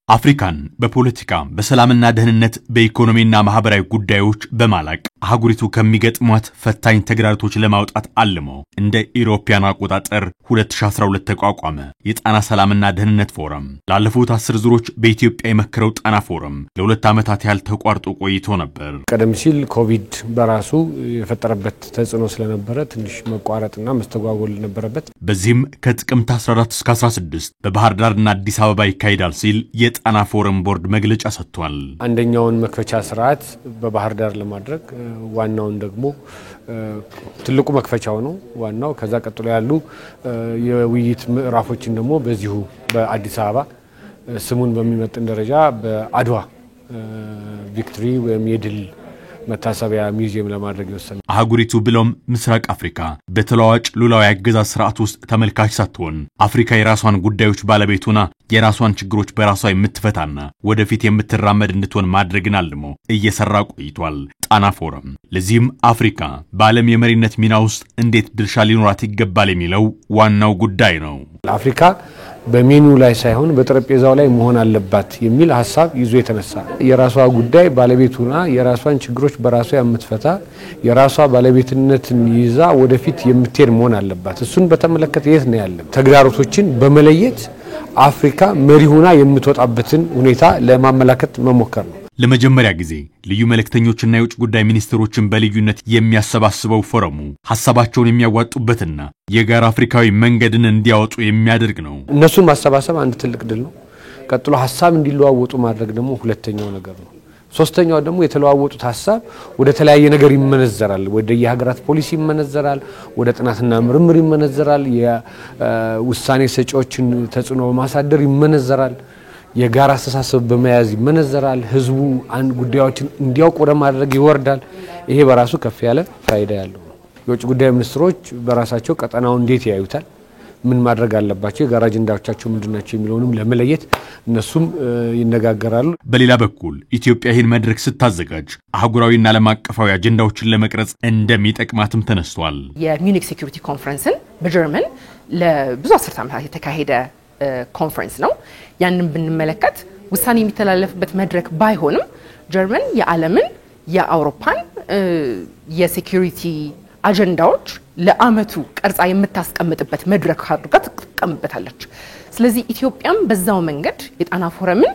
አፍሪካን በፖለቲካ በሰላምና ደህንነት በኢኮኖሚና ማህበራዊ ጉዳዮች በማላቅ አህጉሪቱ ከሚገጥሟት ፈታኝ ተግዳሮቶች ለማውጣት አልሞ እንደ ኢሮፒያን አቆጣጠር 2012 ተቋቋመ የጣና ሰላምና ደህንነት ፎረም። ላለፉት 10 ዙሮች በኢትዮጵያ የመከረው ጣና ፎረም ለሁለት ዓመታት ያህል ተቋርጦ ቆይቶ ነበር። ቀደም ሲል ኮቪድ በራሱ የፈጠረበት ተጽዕኖ ስለነበረ ትንሽ መቋረጥና መስተጓጎል ነበረበት። በዚህም ከጥቅምት 14 እስከ 16 በባህር ዳርና አዲስ አበባ ይካሄዳል ሲል ጣና ፎረም ቦርድ መግለጫ ሰጥቷል። አንደኛውን መክፈቻ ስርዓት በባህር ዳር ለማድረግ ዋናውን ደግሞ ትልቁ መክፈቻው ነው ዋናው። ከዛ ቀጥሎ ያሉ የውይይት ምዕራፎችን ደግሞ በዚሁ በአዲስ አበባ ስሙን በሚመጥን ደረጃ በአድዋ ቪክቶሪ ወይም የድል መታሰቢያ ሙዚየም ለማድረግ ይወሰነ። አህጉሪቱ ብሎም ምስራቅ አፍሪካ በተለዋዋጭ ሉላዊ አገዛዝ ስርዓት ውስጥ ተመልካች ሳትሆን አፍሪካ የራሷን ጉዳዮች ባለቤቱና የራሷን ችግሮች በራሷ የምትፈታና ወደፊት የምትራመድ እንድትሆን ማድረግን አልሞ እየሰራ ቆይቷል ጣና ፎረም። ለዚህም አፍሪካ በዓለም የመሪነት ሚና ውስጥ እንዴት ድርሻ ሊኖራት ይገባል የሚለው ዋናው ጉዳይ ነው። አፍሪካ በሜኑ ላይ ሳይሆን በጠረጴዛው ላይ መሆን አለባት የሚል ሐሳብ ይዞ የተነሳ የራሷ ጉዳይ ባለቤቱና የራሷን ችግሮች በራሷ የምትፈታ የራሷ ባለቤትነትን ይዛ ወደፊት የምትሄድ መሆን አለባት። እሱን በተመለከተ የት ነው ያለው ተግዳሮቶችን በመለየት አፍሪካ መሪ ሆና የምትወጣበትን ሁኔታ ለማመላከት መሞከር ነው። ለመጀመሪያ ጊዜ ልዩ መልእክተኞችና የውጭ ጉዳይ ሚኒስትሮችን በልዩነት የሚያሰባስበው ፎረሙ ሐሳባቸውን የሚያዋጡበትና የጋራ አፍሪካዊ መንገድን እንዲያወጡ የሚያደርግ ነው። እነሱን ማሰባሰብ አንድ ትልቅ ድል ነው። ቀጥሎ ሐሳብ እንዲለዋወጡ ማድረግ ደግሞ ሁለተኛው ነገር ነው። ሶስተኛው ደግሞ የተለዋወጡት ሐሳብ ወደ ተለያየ ነገር ይመነዘራል። ወደ የሀገራት ፖሊሲ ይመነዘራል፣ ወደ ጥናትና ምርምር ይመነዘራል፣ የውሳኔ ሰጪዎችን ተጽዕኖ በማሳደር ይመነዘራል፣ የጋራ አስተሳሰብ በመያዝ ይመነዘራል፣ ህዝቡ አንድ ጉዳዮችን እንዲያውቁ ወደ ማድረግ ይወርዳል። ይሄ በራሱ ከፍ ያለ ፋይዳ ያለው ነው። የውጭ ጉዳይ ሚኒስትሮች በራሳቸው ቀጠናውን እንዴት ያዩታል፣ ምን ማድረግ አለባቸው፣ የጋራ አጀንዳዎቻቸው ምንድናቸው የሚለውንም ለመለየት እነሱም ይነጋገራሉ። በሌላ በኩል ኢትዮጵያ ይህን መድረክ ስታዘጋጅ አህጉራዊና ዓለም አቀፋዊ አጀንዳዎችን ለመቅረጽ እንደሚጠቅማትም ተነስቷል። የሚዩኒክ ሴኩሪቲ ኮንፈረንስን በጀርመን ለብዙ አስርት ዓመታት የተካሄደ ኮንፈረንስ ነው። ያንን ብንመለከት ውሳኔ የሚተላለፍበት መድረክ ባይሆንም ጀርመን የዓለምን የአውሮፓን የሴኩሪቲ አጀንዳዎች ለአመቱ ቀርጻ የምታስቀምጥበት መድረክ አድርጋ ትቀምጣለች። ስለዚህ ኢትዮጵያም በዛው መንገድ የጣና ፎረምን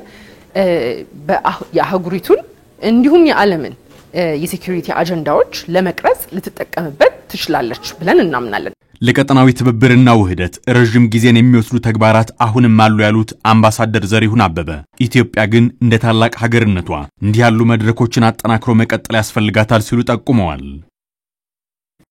የአህጉሪቱን እንዲሁም የዓለምን የሴኩሪቲ አጀንዳዎች ለመቅረጽ ልትጠቀምበት ትችላለች ብለን እናምናለን። ለቀጠናዊ ትብብርና ውህደት ረጅም ጊዜን የሚወስዱ ተግባራት አሁንም አሉ ያሉት አምባሳደር ዘሪሁን አበበ ኢትዮጵያ ግን እንደ ታላቅ ሀገርነቷ እንዲህ ያሉ መድረኮችን አጠናክሮ መቀጠል ያስፈልጋታል ሲሉ ጠቁመዋል።